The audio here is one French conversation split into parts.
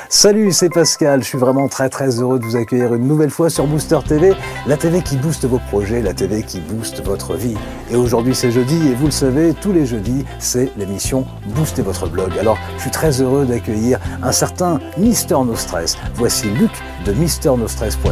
Salut, c'est Pascal, je suis vraiment très heureux de vous accueillir une nouvelle fois sur Booster TV, la TV qui booste vos projets, la TV qui booste votre vie. Et aujourd'hui c'est jeudi et vous le savez, tous les jeudis c'est l'émission Booster votre blog. Alors je suis très heureux d'accueillir un certain Mister No Stress. Voici Luc de MrNoStress.fr.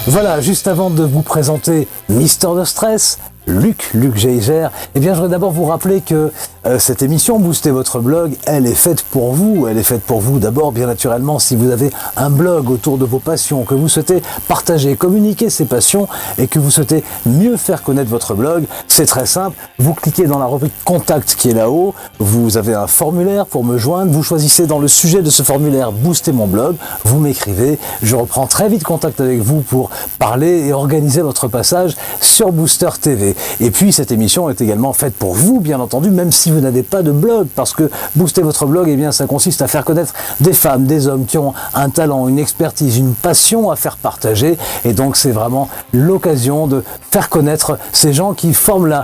Voilà, juste avant de vous présenter Mister No Stress, Luc Geiger, eh bien je voudrais d'abord vous rappeler que cette émission Booster votre blog, elle est faite pour vous. Elle est faite pour vous d'abord, bien naturellement, si vous avez un blog autour de vos passions, que vous souhaitez partager, communiquer ces passions et que vous souhaitez mieux faire connaître votre blog, c'est très simple. Vous cliquez dans la rubrique Contact qui est là-haut, vous avez un formulaire pour me joindre, vous choisissez dans le sujet de ce formulaire Booster mon blog, vous m'écrivez, je reprends très vite contact avec vous pour parler et organiser votre passage sur Booster TV. Et puis cette émission est également faite pour vous, bien entendu, même si vous n'avez pas de blog, parce que booster votre blog, eh bien, ça consiste à faire connaître des femmes, des hommes qui ont un talent, une expertise, une passion à faire partager. Et donc c'est vraiment l'occasion de faire connaître ces gens qui forment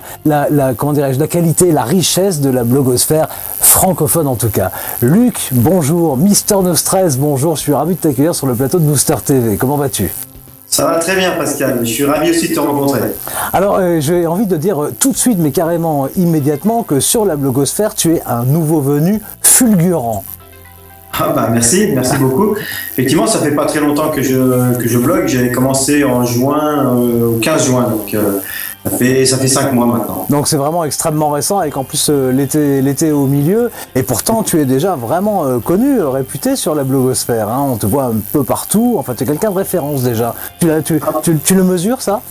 comment dirais-je, la qualité, la richesse de la blogosphère francophone en tout cas. Luc, bonjour. Mister No Stress, bonjour. Je suis ravi de t'accueillir sur le plateau de Booster TV. Comment vas-tu ? Ça va très bien Pascal, je suis ravi aussi de te rencontrer. Alors j'ai envie de dire tout de suite, mais carrément immédiatement, que sur la blogosphère, tu es un nouveau venu fulgurant. Ah bah merci beaucoup. Effectivement, ça fait pas très longtemps que je blogue, j'avais commencé en juin, au 15 juin, donc ça fait 5 mois maintenant. Donc c'est vraiment extrêmement récent, avec en plus l'été au milieu, et pourtant tu es déjà vraiment connu, réputé sur la blogosphère, hein. On te voit un peu partout, enfin tu es quelqu'un de référence déjà. Tu le mesures ça ?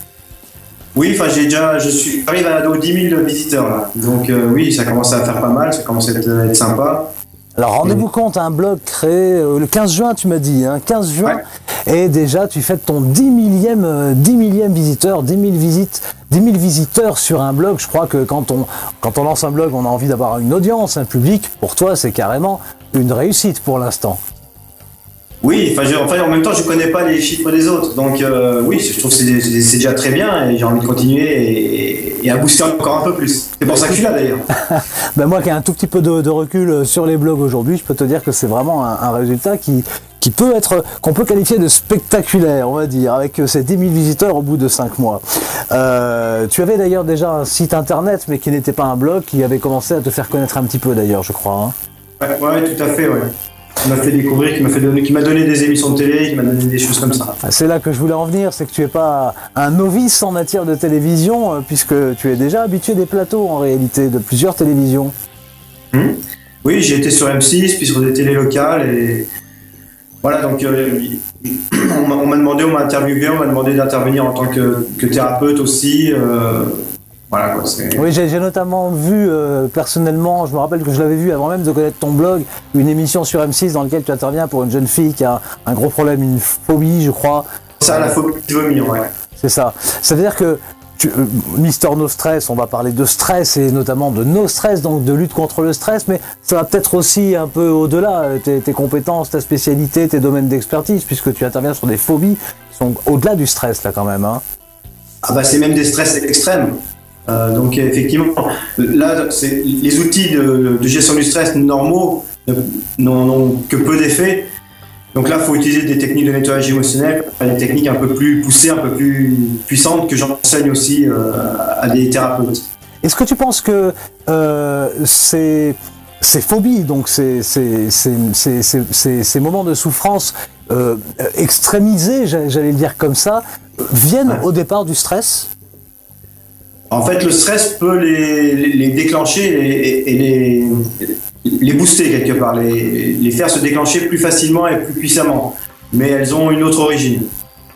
Oui, enfin j'arrive aux 10 000 visiteurs là, donc oui, ça commence à faire pas mal, ça commence à être sympa. Alors rendez-vous compte, un blog créé le 15 juin, tu m'as dit, hein, 15 juin, ouais. Et déjà tu fêtes ton 10 millième visiteur, 10 000 visiteurs sur un blog. Je crois que quand on lance un blog, on a envie d'avoir une audience, un public. Pour toi, c'est carrément une réussite pour l'instant. Oui, en même temps, je connais pas les chiffres des autres, donc oui, je trouve que c'est déjà très bien et j'ai envie de continuer et à booster encore un peu plus. C'est pour ça que je suis là d'ailleurs. Ben moi qui ai un tout petit peu de recul sur les blogs aujourd'hui, je peux te dire que c'est vraiment un résultat qu'on peut qualifier de spectaculaire, on va dire, avec ces 10 000 visiteurs au bout de 5 mois. Tu avais d'ailleurs déjà un site internet, mais qui n'était pas un blog, qui avait commencé à te faire connaître un petit peu d'ailleurs, je crois. Hein. Ouais, tout à fait, ouais. Qui m'a fait découvrir, qui m'a donné des émissions de télé, qui m'a donné des choses comme ça. C'est là que je voulais en venir, c'est que tu n'es pas un novice en matière de télévision, puisque tu es déjà habitué des plateaux en réalité, de plusieurs télévisions. Oui, j'ai été sur M6, puis sur des télés locales, et voilà, donc on m'a interviewé, on m'a demandé d'intervenir en tant que thérapeute aussi. Voilà quoi, oui, j'ai notamment vu personnellement, je me rappelle que je l'avais vu avant même de connaître ton blog, une émission sur M6 dans laquelle tu interviens pour une jeune fille qui a un gros problème, une phobie, je crois. Ça, la phobie du vomi, ouais. C'est ça. Ça veut dire que Mister No Stress, on va parler de stress et notamment de no stress, donc de lutte contre le stress, mais ça va peut-être aussi un peu au-delà, tes compétences, ta spécialité, tes domaines d'expertise, puisque tu interviens sur des phobies qui sont au-delà du stress là quand même. Hein. Ah bah c'est même des stress extrêmes. Donc effectivement, là, les outils de gestion du stress normaux n'ont que peu d'effet. Donc là, il faut utiliser des techniques de nettoyage émotionnel, des techniques un peu plus poussées, un peu plus puissantes que j'enseigne aussi à des thérapeutes. Est-ce que tu penses que ces phobies, donc ces moments de souffrance extrémisés, j'allais le dire comme ça, viennent au départ du stress ? En fait, le stress peut les déclencher et les booster quelque part, les faire se déclencher plus facilement et plus puissamment. Mais elles ont une autre origine.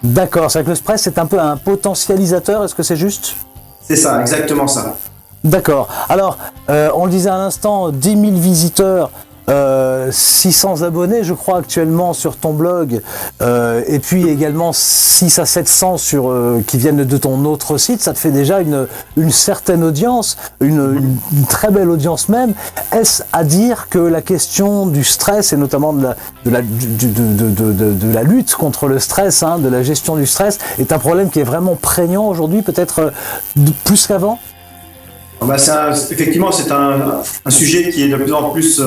D'accord, c'est que le stress est un peu un potentialisateur, est-ce que c'est juste ? C'est ça, exactement ça. D'accord. Alors, on le disait à l'instant, 10 000 visiteurs 600 abonnés, je crois, actuellement sur ton blog, et puis également 6 à 700 qui viennent de ton autre site, ça te fait déjà une certaine audience, une très belle audience même. Est-ce à dire que la question du stress, et notamment de la lutte contre le stress, hein, de la gestion du stress, est un problème qui est vraiment prégnant aujourd'hui, peut-être plus qu'avant? Effectivement, c'est un sujet qui est de plus en plus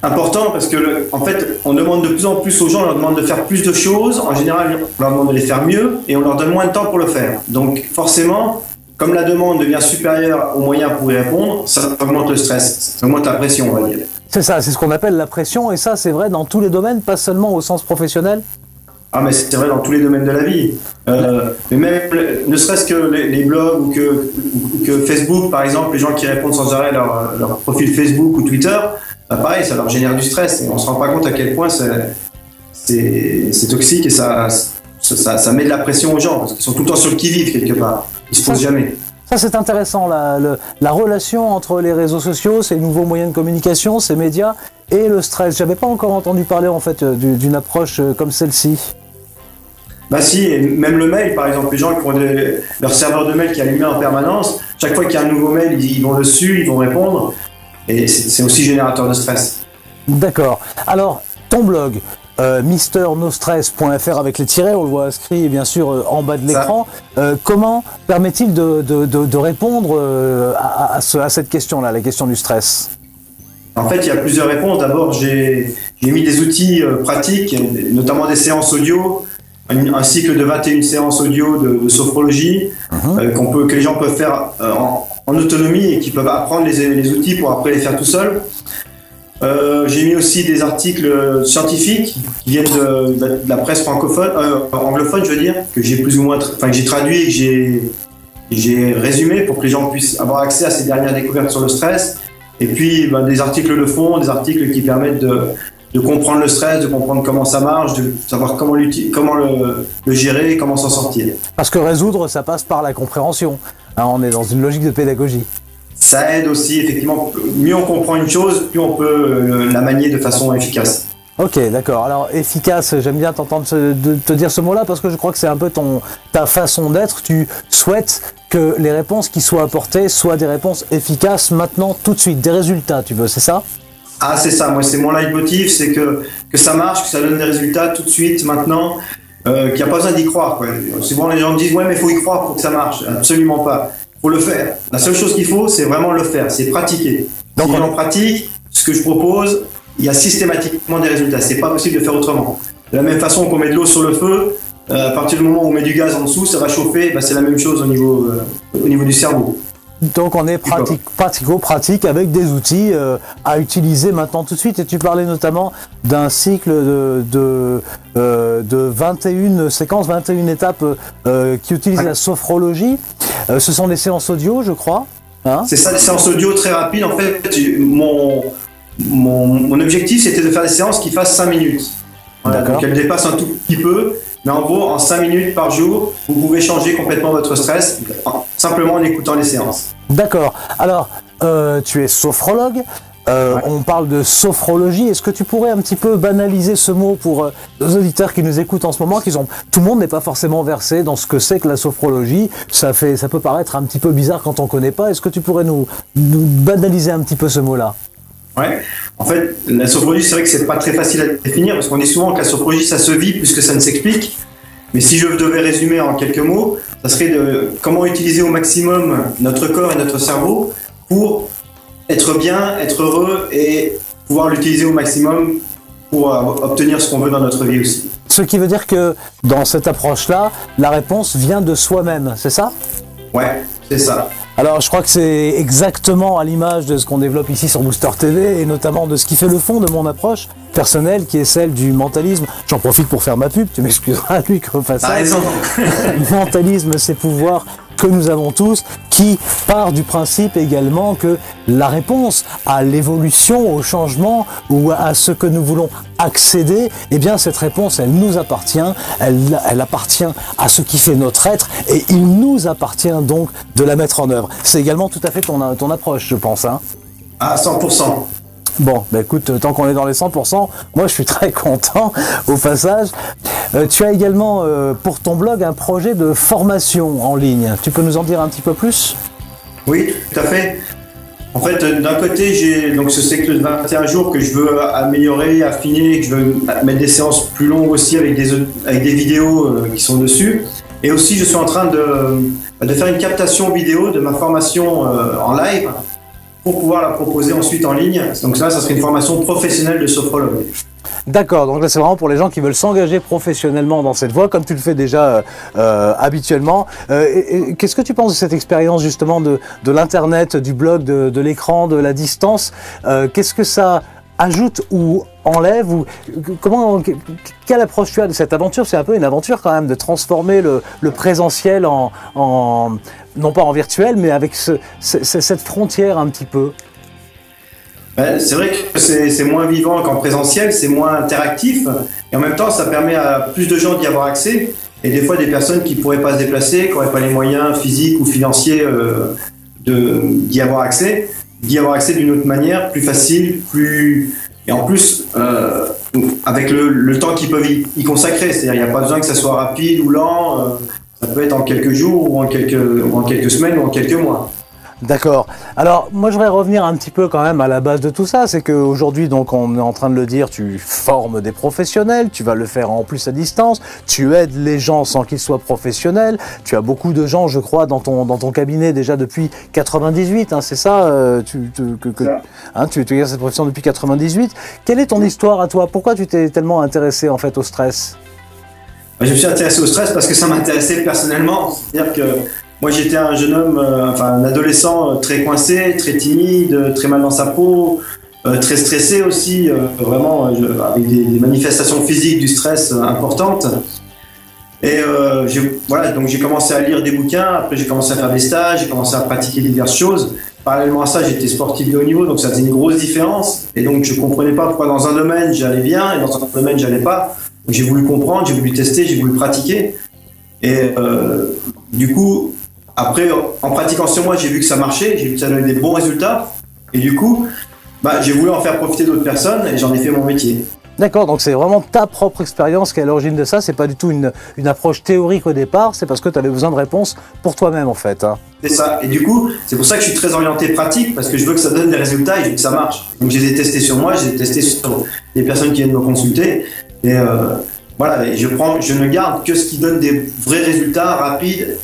important parce que, en fait, on demande de plus en plus aux gens, on leur demande de faire plus de choses. En général, on leur demande de les faire mieux et on leur donne moins de temps pour le faire. Donc, forcément, comme la demande devient supérieure aux moyens pour y répondre, ça augmente le stress, ça augmente la pression, on va dire. C'est ça, c'est ce qu'on appelle la pression, et ça, c'est vrai dans tous les domaines, pas seulement au sens professionnel? Ah, mais c'est vrai dans tous les domaines de la vie. Mais même, ne serait-ce que les blogs ou que Facebook, par exemple, les gens qui répondent sans arrêt leur profil Facebook ou Twitter, bah pareil, ça leur génère du stress. Et on ne se rend pas compte à quel point c'est toxique et ça met de la pression aux gens parce qu'ils sont tout le temps sur le qui-vive quelque part. Ils se posent jamais. Ça, c'est intéressant, la relation entre les réseaux sociaux, ces nouveaux moyens de communication, ces médias et le stress. J'avais pas encore entendu parler en fait d'une approche comme celle-ci. Bah si, et même le mail, par exemple, les gens qui ont leur serveur de mail qui est allumé en permanence, chaque fois qu'il y a un nouveau mail, ils vont dessus, ils vont répondre, et c'est aussi générateur de stress. D'accord. Alors, ton blog, MrNoStress.fr avec les tirets, on le voit inscrit bien sûr en bas de l'écran. Comment permet-il de répondre à cette question-là, la question du stress? En fait, il y a plusieurs réponses. D'abord, j'ai mis des outils pratiques, notamment des séances audio, un cycle de 21 séances audio de sophrologie que les gens peuvent faire en autonomie et qui peuvent apprendre les outils pour après les faire tout seuls. J'ai mis aussi des articles scientifiques qui viennent de la presse francophone, anglophone, je veux dire, que j'ai plus ou moins, que j'ai traduit et que j'ai résumé pour que les gens puissent avoir accès à ces dernières découvertes sur le stress. Et puis des articles de fond, des articles qui permettent de comprendre le stress, de comprendre comment ça marche, de savoir comment le gérer, comment s'en sortir. Parce que résoudre, ça passe par la compréhension. Hein, on est dans une logique de pédagogie. Ça aide aussi, effectivement. Mieux on comprend une chose, plus on peut la manier de façon efficace. Ok, d'accord. Alors, efficace, j'aime bien t'entendre te dire ce mot-là parce que je crois que c'est un peu ta façon d'être. Tu souhaites que les réponses qui soient apportées soient des réponses efficaces maintenant, tout de suite, des résultats, tu veux, c'est ça? Ah, c'est ça. Moi, c'est mon leitmotiv, c'est que ça marche, que ça donne des résultats tout de suite, maintenant, qu'il n'y a pas besoin d'y croire, quoi. Souvent, les gens me disent « Ouais, mais il faut y croire pour que ça marche. » Absolument pas. Il faut le faire. La seule chose qu'il faut, c'est vraiment le faire, c'est pratiquer. Donc, si on pratique, ce que je propose, il y a systématiquement des résultats. C'est pas possible de faire autrement. De la même façon qu'on met de l'eau sur le feu, à partir du moment où on met du gaz en dessous, ça va chauffer. C'est la même chose au niveau du cerveau. Donc on est pratico-pratique avec des outils à utiliser maintenant tout de suite. Et tu parlais notamment d'un cycle de 21 séquences, 21 étapes qui utilisent la sophrologie. Ce sont des séances audio, je crois. Hein? C'est ça, des séances audio très rapides. En fait, mon objectif, c'était de faire des séances qui fassent 5 minutes. Voilà, donc elles dépassent un tout petit peu. Mais en gros, en 5 minutes par jour, vous pouvez changer complètement votre stress simplement en écoutant les séances. D'accord. Alors, tu es sophrologue. On parle de sophrologie. Est-ce que tu pourrais un petit peu banaliser ce mot pour nos auditeurs qui nous écoutent en ce moment, tout le monde n'est pas forcément versé dans ce que c'est que la sophrologie. Ça peut paraître un petit peu bizarre quand on ne connaît pas. Est-ce que tu pourrais nous banaliser un petit peu ce mot-là? Ouais. En fait, la sophrologie, c'est vrai que c'est pas très facile à définir parce qu'on dit souvent que la sophrologie, ça se vit plus que ça ne s'explique. Mais si je devais résumer en quelques mots, ça serait de comment utiliser au maximum notre corps et notre cerveau pour être bien, être heureux et pouvoir l'utiliser au maximum pour obtenir ce qu'on veut dans notre vie aussi. Ce qui veut dire que dans cette approche-là, la réponse vient de soi-même, c'est ça? Ouais, c'est ça. Alors je crois que c'est exactement à l'image de ce qu'on développe ici sur Booster TV et notamment de ce qui fait le fond de mon approche personnelle qui est celle du mentalisme. J'en profite pour faire ma pub, tu m'excuseras Luc au passage. T'as raison. Le mentalisme, c'est pouvoir que nous avons tous qui part du principe également que la réponse à l'évolution, au changement ou à ce que nous voulons accéder, eh bien cette réponse elle nous appartient, elle appartient à ce qui fait notre être et il nous appartient donc de la mettre en œuvre. C'est également tout à fait ton approche, je pense. Hein. À 100%. Bon, bah écoute, tant qu'on est dans les 100%, moi je suis très content au passage. Tu as également pour ton blog un projet de formation en ligne. Tu peux nous en dire un petit peu plus? Oui, tout à fait. En fait, d'un côté, j'ai donc ce cycle de 21 jours que je veux améliorer, affiner, que je veux mettre des séances plus longues aussi avec des vidéos qui sont dessus. Et aussi, je suis en train de faire une captation vidéo de ma formation en live pour pouvoir la proposer ensuite en ligne. Donc là, ça serait une formation professionnelle de sophrologue. D'accord, donc là c'est vraiment pour les gens qui veulent s'engager professionnellement dans cette voie, comme tu le fais déjà habituellement. Qu'est-ce que tu penses de cette expérience justement de l'internet, du blog, de l'écran, de la distance? Qu'est-ce que ça ajoute ou enlève ou quelle approche tu as de cette aventure? C'est un peu une aventure quand même de transformer le présentiel en non pas en virtuel, mais avec cette frontière un petit peu. C'est vrai que c'est moins vivant qu'en présentiel, c'est moins interactif et en même temps ça permet à plus de gens d'y avoir accès et des fois des personnes qui ne pourraient pas se déplacer, qui n'auraient pas les moyens physiques ou financiers d'y avoir accès d'une autre manière, plus facile, et en plus avec le temps qu'ils peuvent y consacrer, c'est-à-dire il n'y a pas besoin que ça soit rapide ou lent, ça peut être en quelques jours ou en quelques semaines ou en quelques mois. D'accord. Alors, moi, je voudrais revenir un petit peu quand même à la base de tout ça. C'est qu'aujourd'hui, donc, on est en train de le dire, tu formes des professionnels, tu vas le faire en plus à distance, tu aides les gens sans qu'ils soient professionnels. Tu as beaucoup de gens, je crois, dans ton cabinet déjà depuis 98, hein, c'est ça tu exerces cette profession depuis 98. Quelle est ton histoire à toi? Pourquoi tu t'es tellement intéressé en fait au stress? Je me suis intéressé au stress parce que ça m'intéressait personnellement. C'est-à-dire que moi, j'étais un jeune homme, un adolescent très coincé, très timide, très mal dans sa peau, très stressé aussi, vraiment avec des manifestations physiques du stress importantes. Et donc j'ai commencé à lire des bouquins, après j'ai commencé à faire des stages, j'ai commencé à pratiquer diverses choses. Parallèlement à ça, j'étais sportif de haut niveau, donc ça faisait une grosse différence. Et donc je comprenais pas pourquoi dans un domaine j'allais bien et dans un domaine j'allais pas. Donc j'ai voulu comprendre, j'ai voulu tester, j'ai voulu pratiquer. Et du coup, après, en pratiquant sur moi, j'ai vu que ça marchait, j'ai vu que ça donnait des bons résultats. Et du coup, j'ai voulu en faire profiter d'autres personnes et j'en ai fait mon métier. D'accord, donc c'est vraiment ta propre expérience qui est à l'origine de ça. C'est pas du tout une approche théorique au départ, c'est parce que tu avais besoin de réponses pour toi-même en fait. Hein. C'est ça. Et du coup, c'est pour ça que je suis très orienté pratique, parce que je veux que ça donne des résultats et je veux que ça marche. Donc je les ai testés sur moi, je les ai testés sur les personnes qui viennent me consulter. Et voilà, et je ne garde que ce qui donne des vrais résultats rapides,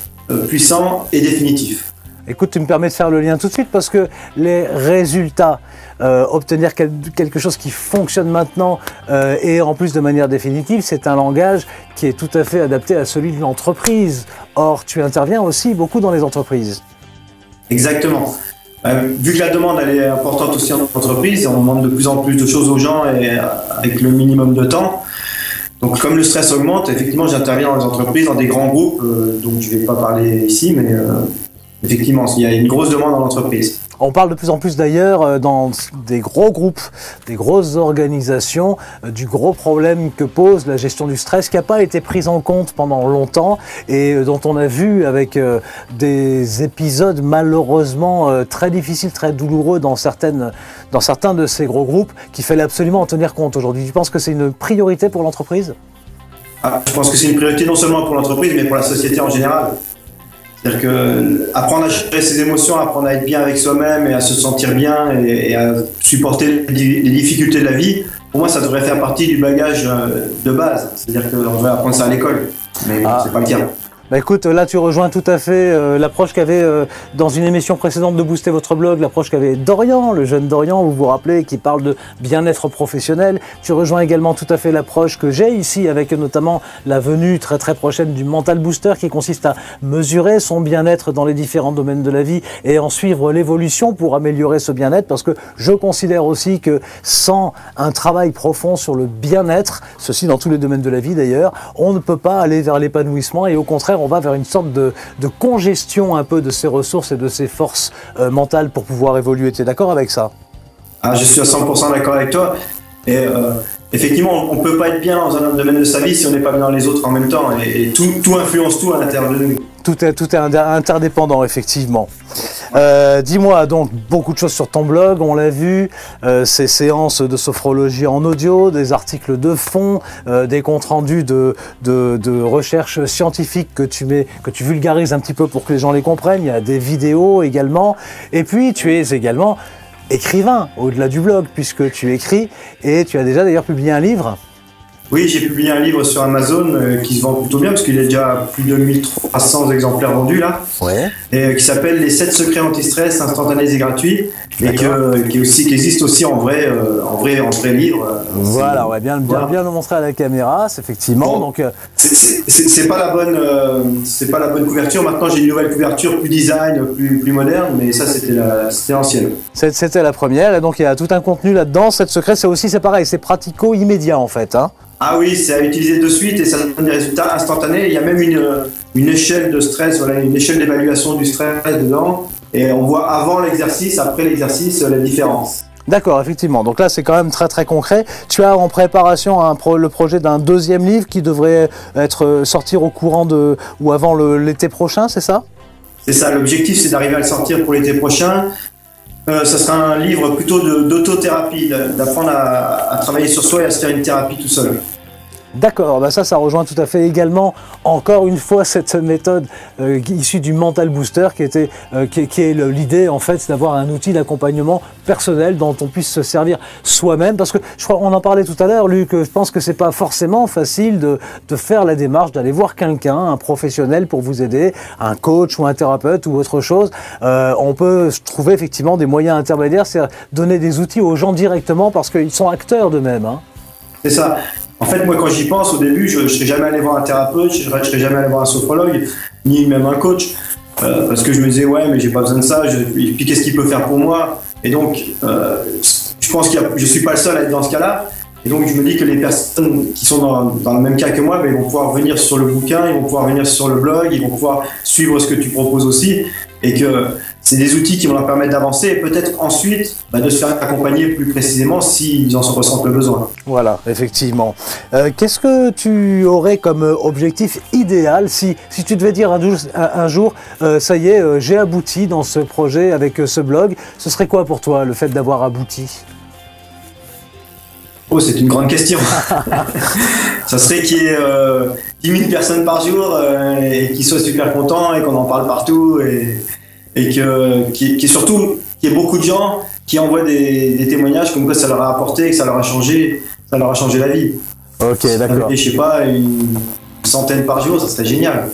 puissants et définitifs. Écoute, tu me permets de faire le lien tout de suite parce que les résultats, obtenir quelque chose qui fonctionne maintenant et en plus de manière définitive, c'est un langage qui est tout à fait adapté à celui de l'entreprise. Or, tu interviens aussi beaucoup dans les entreprises. Exactement. Vu que la demande elle est importante aussi en entreprise, on demande de plus en plus de choses aux gens et avec le minimum de temps. Donc comme le stress augmente, effectivement j'interviens dans les entreprises, dans des grands groupes, donc je ne vais pas parler ici, mais effectivement il y a une grosse demande dans l'entreprise. On parle de plus en plus d'ailleurs dans des gros groupes, des grosses organisations, du gros problème que pose la gestion du stress qui n'a pas été prise en compte pendant longtemps et dont on a vu avec des épisodes malheureusement très difficiles, très douloureux dans certains de ces gros groupes qu'il fallait absolument en tenir compte aujourd'hui. Tu penses que c'est une priorité pour l'entreprise ? Je pense que c'est une priorité non seulement pour l'entreprise mais pour la société en général. C'est-à-dire que apprendre à gérer ses émotions, apprendre à être bien avec soi-même et à se sentir bien et à supporter les difficultés de la vie, pour moi ça devrait faire partie du bagage de base. C'est-à-dire qu'on devrait apprendre ça à l'école, mais c'est pas le cas. Bah écoute, là tu rejoins tout à fait l'approche qu'avait dans une émission précédente de Booster votre blog, l'approche qu'avait Dorian, le jeune Dorian, vous vous rappelez, qui parle de bien-être professionnel. Tu rejoins également tout à fait l'approche que j'ai ici avec notamment la venue très très prochaine du Mental Booster qui consiste à mesurer son bien-être dans les différents domaines de la vie et en suivre l'évolution pour améliorer ce bien-être parce que je considère aussi que sans un travail profond sur le bien-être, ceci dans tous les domaines de la vie d'ailleurs, on ne peut pas aller vers l'épanouissement et au contraire on va vers une sorte de congestion un peu de ses ressources et de ses forces mentales pour pouvoir évoluer. Tu es d'accord avec ça ? Je suis à 100% d'accord avec toi. Et effectivement, on ne peut pas être bien dans un domaine de sa vie si on n'est pas bien dans les autres en même temps. Et tout influence tout à l'intérieur de nous. tout est interdépendant, effectivement. Dis-moi, donc, beaucoup de choses sur ton blog, on l'a vu, ces séances de sophrologie en audio, des articles de fond, des comptes rendus de recherches scientifiques que tu vulgarises un petit peu pour que les gens les comprennent. Il y a des vidéos également. Et puis, tu es également écrivain, au-delà du blog, puisque tu écris et tu as déjà d'ailleurs publié un livre. Oui, j'ai publié un livre sur Amazon qui se vend plutôt bien parce qu'il y a déjà plus de 1300 exemplaires vendus là. Ouais. Et qui s'appelle Les 7 secrets anti-stress instantanés et gratuits et qui existe aussi en vrai livre. Voilà, on va bien le montrer à la caméra, c'est effectivement. Bon, donc c'est pas la bonne couverture. Maintenant, j'ai une nouvelle couverture, plus design, plus moderne, mais ça c'était l'ancienne. C'était la première et donc il y a tout un contenu là-dedans. 7 secrets, c'est pareil, c'est pratico-immédiat en fait, hein. Ah oui, c'est à utiliser de suite et ça donne des résultats instantanés. Il y a même une échelle de stress, voilà, une échelle d'évaluation du stress dedans. Et on voit avant l'exercice, après l'exercice, la différence. D'accord, effectivement. Donc là, c'est quand même très très concret. Tu as en préparation le projet d'un deuxième livre qui devrait sortir au courant ou avant l'été prochain, c'est ça? C'est ça, l'objectif c'est d'arriver à le sortir pour l'été prochain. Ça sera un livre plutôt d'autothérapie, d'apprendre à travailler sur soi et à se faire une thérapie tout seul. D'accord, bah ça rejoint tout à fait également, encore une fois, cette méthode issue du Mental Booster qui est l'idée, en fait, d'avoir un outil d'accompagnement personnel dont on puisse se servir soi-même. Parce que, je crois, on en parlait tout à l'heure, Luc, je pense que c'est pas forcément facile de faire la démarche, d'aller voir quelqu'un, un professionnel pour vous aider, un coach ou un thérapeute ou autre chose. On peut trouver effectivement des moyens intermédiaires, c'est donner des outils aux gens directement parce qu'ils sont acteurs d'eux-mêmes, hein. C'est ça. En fait, moi, quand j'y pense, au début, je ne serais jamais allé voir un thérapeute, je ne serais jamais allé voir un sophrologue, ni même un coach, parce que je me disais, ouais, mais j'ai pas besoin de ça, et puis qu'est-ce qu'il peut faire pour moi? Et donc, je pense que je suis pas le seul à être dans ce cas-là. Et donc, je me dis que les personnes qui sont dans le même cas que moi, ben, ils vont pouvoir venir sur le bouquin, ils vont pouvoir venir sur le blog, ils vont pouvoir suivre ce que tu proposes aussi, et que c'est des outils qui vont leur permettre d'avancer et peut-être ensuite de se faire accompagner plus précisément s'ils en ressentent le besoin. Voilà, effectivement. Qu'est-ce que tu aurais comme objectif idéal si tu devais dire un jour ça y est, j'ai abouti dans ce projet avec ce blog, ce serait quoi pour toi le fait d'avoir abouti ? Oh, c'est une grande question. Ça serait qu'il y ait 10 000 personnes par jour et qu'ils soient super contents et qu'on en parle partout et qu'il y ait beaucoup de gens qui envoient des témoignages comme quoi ça leur a apporté, que ça leur a changé la vie. Ok, d'accord. Et je sais pas, une centaine par jour, ça serait génial.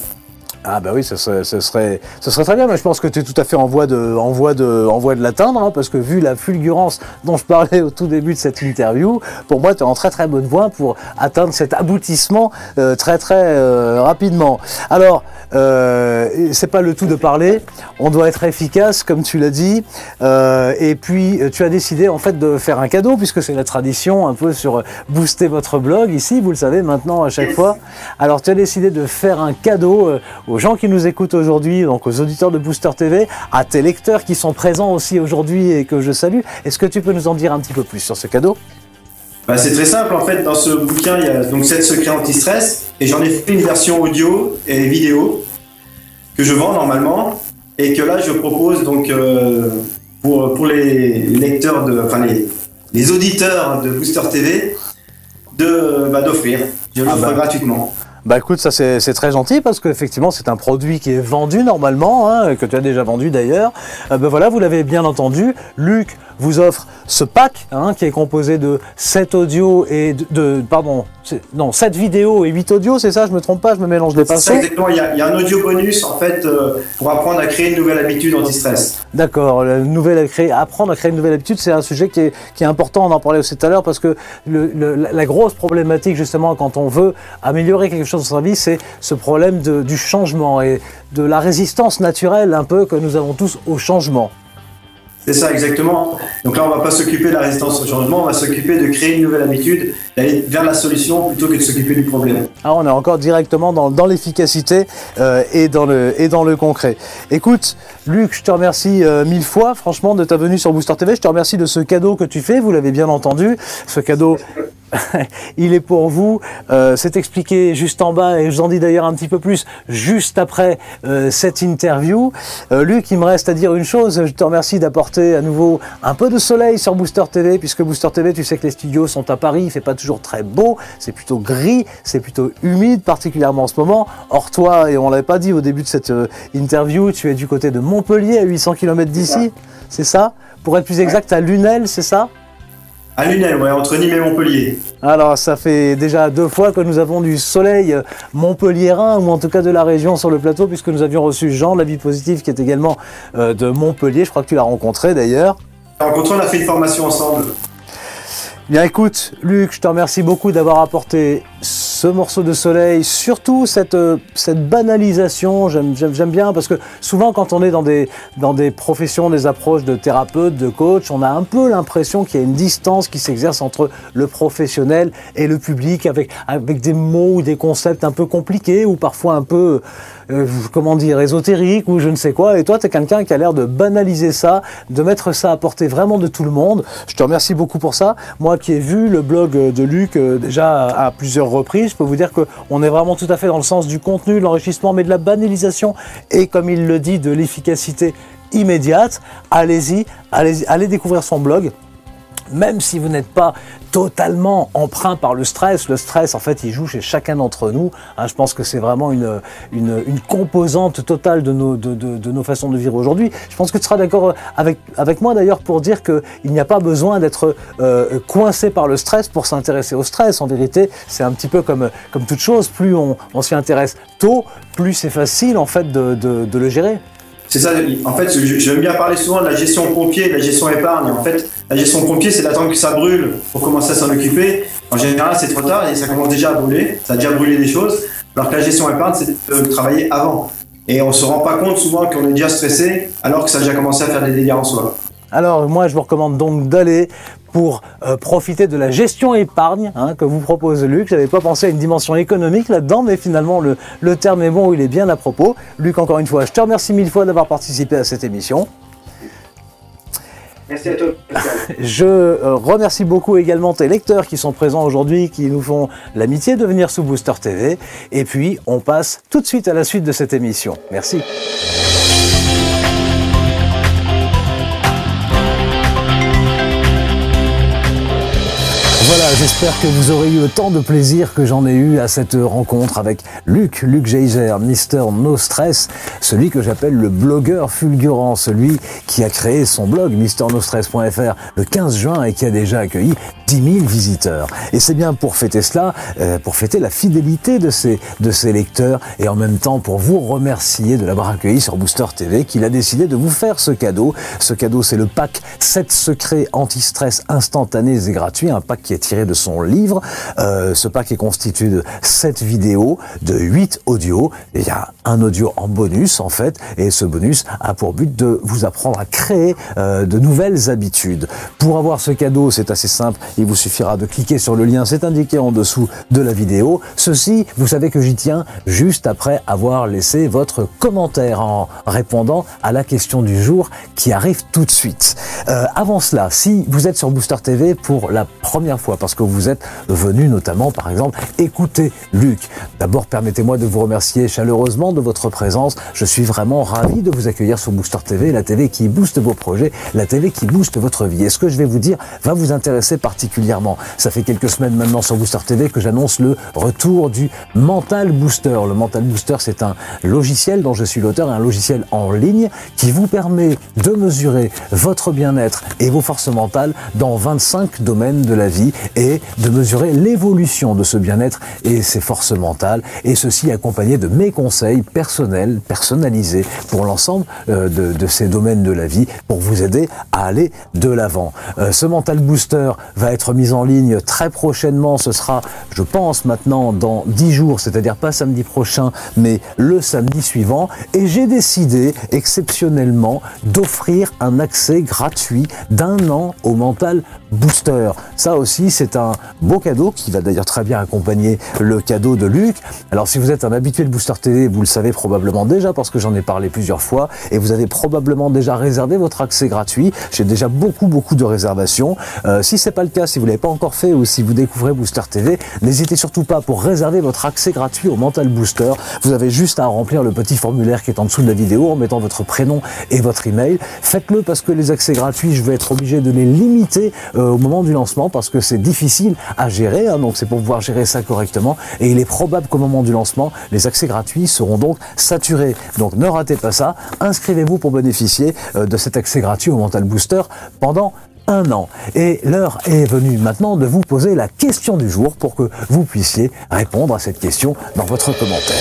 Ah bah oui, ce serait très bien, mais je pense que tu es tout à fait en voie de l'atteindre, hein, parce que vu la fulgurance dont je parlais au tout début de cette interview, pour moi tu es en très très bonne voie pour atteindre cet aboutissement très très rapidement. Alors, c'est pas le tout de parler, on doit être efficace comme tu l'as dit, et puis tu as décidé en fait de faire un cadeau, puisque c'est la tradition un peu sur booster votre blog ici, vous le savez maintenant à chaque fois. Alors tu as décidé de faire un cadeau aux gens qui nous écoutent aujourd'hui, donc aux auditeurs de Booster TV, à tes lecteurs qui sont présents aussi aujourd'hui et que je salue. Est-ce que tu peux nous en dire un petit peu plus sur ce cadeau ? C'est très simple, en fait, dans ce bouquin, il y a donc 7 secrets anti-stress, et j'en ai fait une version audio et vidéo que je vends normalement, et que là je propose donc pour les lecteurs, les auditeurs de Booster TV, d'offrir. Je l'offre gratuitement. Bah écoute, ça c'est très gentil parce qu'effectivement c'est un produit qui est vendu normalement, hein, que tu as déjà vendu d'ailleurs. Voilà, vous l'avez bien entendu, Luc vous offre ce pack qui est composé de 7 audios et 7 vidéos et 8 audios, c'est ça? Je me trompe pas, je me mélange les pinceaux. Exactement, il y a un audio bonus en fait pour apprendre à créer une nouvelle habitude anti-stress. D'accord, apprendre à créer une nouvelle habitude, c'est un sujet qui est important, on en parlait aussi tout à l'heure, parce que la grosse problématique justement quand on veut améliorer quelque chose dans sa vie, c'est ce problème du changement et de la résistance naturelle un peu que nous avons tous au changement. C'est ça, exactement. Donc là, on ne va pas s'occuper de la résistance au changement, on va s'occuper de créer une nouvelle habitude, d'aller vers la solution plutôt que de s'occuper du problème. Alors on est encore directement dans l'efficacité et dans le concret. Écoute, Luc, je te remercie 1000 fois, franchement, de ta venue sur Booster TV. Je te remercie de ce cadeau que tu fais, vous l'avez bien entendu. Ce cadeau il est pour vous. C'est expliqué juste en bas et je vous en dis d'ailleurs un petit peu plus juste après cette interview. Luc, il me reste à dire une chose. Je te remercie d'apporter à nouveau un peu de soleil sur Booster TV, puisque Booster TV, tu sais que les studios sont à Paris, il fait pas toujours très beau, c'est plutôt gris, c'est plutôt humide, particulièrement en ce moment. Or toi, et on l'avait pas dit au début de cette interview, tu es du côté de Montpellier, à 800 km d'ici, c'est ça? Pour être plus exact, à Lunel, c'est ça? À Lunel, ouais, entre Nîmes et Montpellier. Alors, ça fait déjà 2 fois que nous avons du soleil montpelliérain, ou en tout cas de la région sur le plateau, puisque nous avions reçu Jean de la Vie Positive, qui est également de Montpellier. Je crois que tu l'as rencontré d'ailleurs. On a fait une formation ensemble. Bien écoute, Luc, je te remercie beaucoup d'avoir apporté ce morceau de soleil, surtout cette banalisation, j'aime bien, parce que souvent quand on est dans des professions, des approches de thérapeute, de coach, on a un peu l'impression qu'il y a une distance qui s'exerce entre le professionnel et le public, avec des mots ou des concepts un peu compliqués, ou parfois un peu, comment dire, ésotériques, ou je ne sais quoi, et toi tu es quelqu'un qui a l'air de banaliser ça, de mettre ça à portée vraiment de tout le monde. Je te remercie beaucoup pour ça. Moi qui ai vu le blog de Luc déjà à plusieurs reprises, je peux vous dire qu'on est vraiment tout à fait dans le sens du contenu, de l'enrichissement, mais de la banalisation et, comme il le dit, de l'efficacité immédiate. Allez-y, allez découvrir son blog. Même si vous n'êtes pas totalement empreint par le stress en fait il joue chez chacun d'entre nous, hein. Je pense que c'est vraiment une composante totale de nos façons de vivre aujourd'hui. Je pense que tu seras d'accord avec moi d'ailleurs pour dire qu'il n'y a pas besoin d'être coincé par le stress pour s'intéresser au stress. En vérité, c'est un petit peu comme toute chose, plus on s'y intéresse tôt, plus c'est facile en fait de le gérer. C'est ça, en fait, j'aime bien parler souvent de la gestion pompier, de la gestion épargne. En fait, la gestion pompier, c'est d'attendre que ça brûle pour commencer à s'en occuper. En général, c'est trop tard et ça commence déjà à brûler, ça a déjà brûlé des choses. Alors que la gestion épargne, c'est de travailler avant. Et on ne se rend pas compte souvent qu'on est déjà stressé alors que ça a déjà commencé à faire des dégâts en soi. Alors moi, je vous recommande donc d'aller pour profiter de la gestion épargne que vous propose Luc. Je n'avais pas pensé à une dimension économique là-dedans, mais finalement le terme est bon, il est bien à propos. Luc, encore une fois, je te remercie 1000 fois d'avoir participé à cette émission. Merci à toi. Je remercie beaucoup également tes lecteurs qui sont présents aujourd'hui, qui nous font l'amitié de venir sous Booster TV. Et puis, on passe tout de suite à la suite de cette émission. Merci. Voilà, j'espère que vous aurez eu autant de plaisir que j'en ai eu à cette rencontre avec Luc Geiger, Mister No Stress, celui que j'appelle le blogueur fulgurant, celui qui a créé son blog MrNoStress.fr le 15 juin et qui a déjà accueilli 10 000 visiteurs. Et c'est bien pour fêter cela, pour fêter la fidélité de ses lecteurs et en même temps pour vous remercier de l'avoir accueilli sur Booster TV, qu'il a décidé de vous faire ce cadeau. Ce cadeau, c'est le pack 7 secrets anti-stress instantanés et gratuits, un pack qui est tiré de son livre. Ce pack est constitué de 7 vidéos, de 8 audios. Et il y a un audio en bonus en fait, et ce bonus a pour but de vous apprendre à créer de nouvelles habitudes. Pour avoir ce cadeau, c'est assez simple, il vous suffira de cliquer sur le lien, c'est indiqué en dessous de la vidéo. Ceci, vous savez que j'y tiens juste après avoir laissé votre commentaire en répondant à la question du jour qui arrive tout de suite. Avant cela, si vous êtes sur Booster TV pour la première fois, parce que vous êtes venu notamment, par exemple, écouter Luc, d'abord permettez-moi de vous remercier chaleureusement de votre présence. Je suis vraiment ravi de vous accueillir sur Booster TV, la TV qui booste vos projets, la TV qui booste votre vie. Et ce que je vais vous dire va vous intéresser particulièrement. Ça fait quelques semaines maintenant sur Booster TV que j'annonce le retour du Mental Booster. Le Mental Booster, c'est un logiciel dont je suis l'auteur, un logiciel en ligne qui vous permet de mesurer votre bien-être et vos forces mentales dans 25 domaines de la vie et de mesurer l'évolution de ce bien-être et ses forces mentales, et ceci accompagné de mes conseils personnels, personnalisés pour l'ensemble de ces domaines de la vie pour vous aider à aller de l'avant. Ce Mental Booster va être mis en ligne très prochainement, ce sera, je pense maintenant, dans 10 jours, c'est-à-dire pas samedi prochain, mais le samedi suivant, et j'ai décidé exceptionnellement d'offrir un accès gratuit d'1 an au Mental Booster. Ça aussi, c'est c'est un beau cadeau qui va d'ailleurs très bien accompagner le cadeau de Luc. Alors si vous êtes un habitué de Booster TV, vous le savez probablement déjà parce que j'en ai parlé plusieurs fois et vous avez probablement déjà réservé votre accès gratuit. J'ai déjà beaucoup de réservations. Si c'est pas le cas, si vous l'avez pas encore fait ou si vous découvrez Booster TV, n'hésitez surtout pas pour réserver votre accès gratuit au Mental Booster. Vous avez juste à remplir le petit formulaire qui est en dessous de la vidéo en mettant votre prénom et votre email. Faites-le parce que les accès gratuits, je vais être obligé de les limiter au moment du lancement parce que c'est difficile à gérer, hein, donc c'est pour pouvoir gérer ça correctement et il est probable qu'au moment du lancement, les accès gratuits seront donc saturés. Donc ne ratez pas ça, inscrivez-vous pour bénéficier de cet accès gratuit au Mental Booster pendant un an. Et l'heure est venue maintenant de vous poser la question du jour pour que vous puissiez répondre à cette question dans votre commentaire.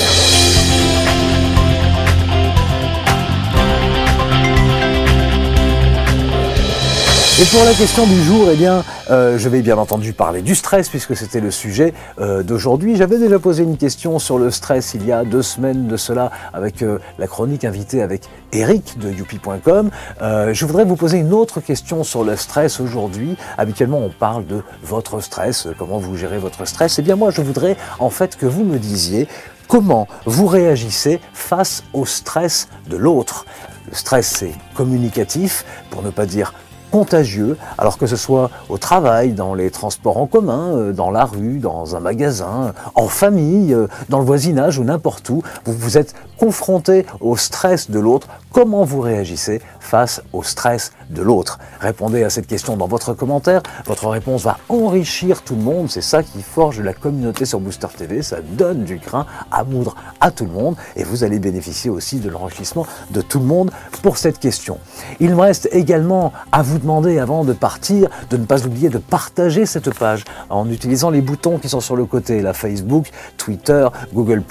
Et pour la question du jour, eh bien, je vais bien entendu parler du stress puisque c'était le sujet d'aujourd'hui. J'avais déjà posé une question sur le stress il y a 2 semaines de cela avec la chronique invitée avec Eric de youpi.com. Je voudrais vous poser une autre question sur le stress aujourd'hui. Habituellement, on parle de votre stress, comment vous gérez votre stress. Eh bien, moi, je voudrais en fait que vous me disiez comment vous réagissez face au stress de l'autre. Le stress, c'est communicatif, pour ne pas dire contagieux, alors que ce soit au travail, dans les transports en commun, dans la rue, dans un magasin, en famille, dans le voisinage ou n'importe où, vous êtes confronté au stress de l'autre. Comment vous réagissez face au stress de l'autre? Répondez à cette question dans votre commentaire. Votre réponse va enrichir tout le monde. C'est ça qui forge la communauté sur Booster TV. Ça donne du grain à moudre à tout le monde. Et vous allez bénéficier aussi de l'enrichissement de tout le monde pour cette question. Il me reste également à vous demander, avant de partir, de ne pas oublier de partager cette page en utilisant les boutons qui sont sur le côté, la Facebook, Twitter, Google+,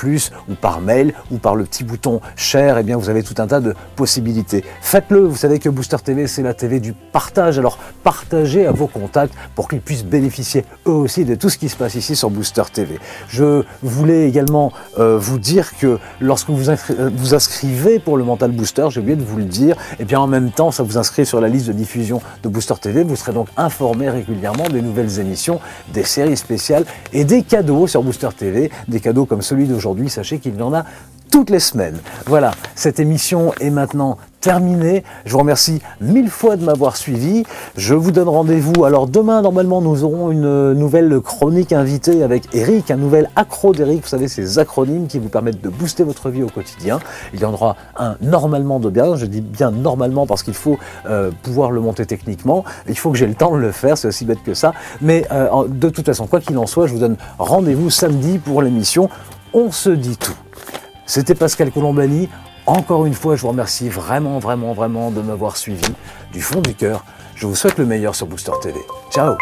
ou par mail, ou par le petit bouton Share. Eh bien, vous avez tout un tas de possibilités. Faites-le, vous savez que Booster TV, c'est la TV du partage, alors partagez à vos contacts pour qu'ils puissent bénéficier eux aussi de tout ce qui se passe ici sur Booster TV. Je voulais également vous dire que lorsque vous inscrivez pour le Mental Booster, j'ai oublié de vous le dire, et bien en même temps, ça vous inscrit sur la liste de diffusion de Booster TV, vous serez donc informé régulièrement des nouvelles émissions, des séries spéciales et des cadeaux sur Booster TV, des cadeaux comme celui d'aujourd'hui, sachez qu'il y en a toutes les semaines. Voilà, cette émission est maintenant terminée. Je vous remercie 1000 fois de m'avoir suivi. Je vous donne rendez-vous. Alors demain, normalement, nous aurons une nouvelle chronique invitée avec Eric, un nouvel accro d'Eric. Vous savez, ces acronymes qui vous permettent de booster votre vie au quotidien. Il y en aura un normalement de bien. Je dis bien normalement parce qu'il faut pouvoir le monter techniquement. Il faut que j'ai le temps de le faire. C'est aussi bête que ça. Mais de toute façon, quoi qu'il en soit, je vous donne rendez-vous samedi pour l'émission On se dit tout. C'était Pascal Colombani. Encore une fois, je vous remercie vraiment de m'avoir suivi. Du fond du cœur, je vous souhaite le meilleur sur Booster TV. Ciao!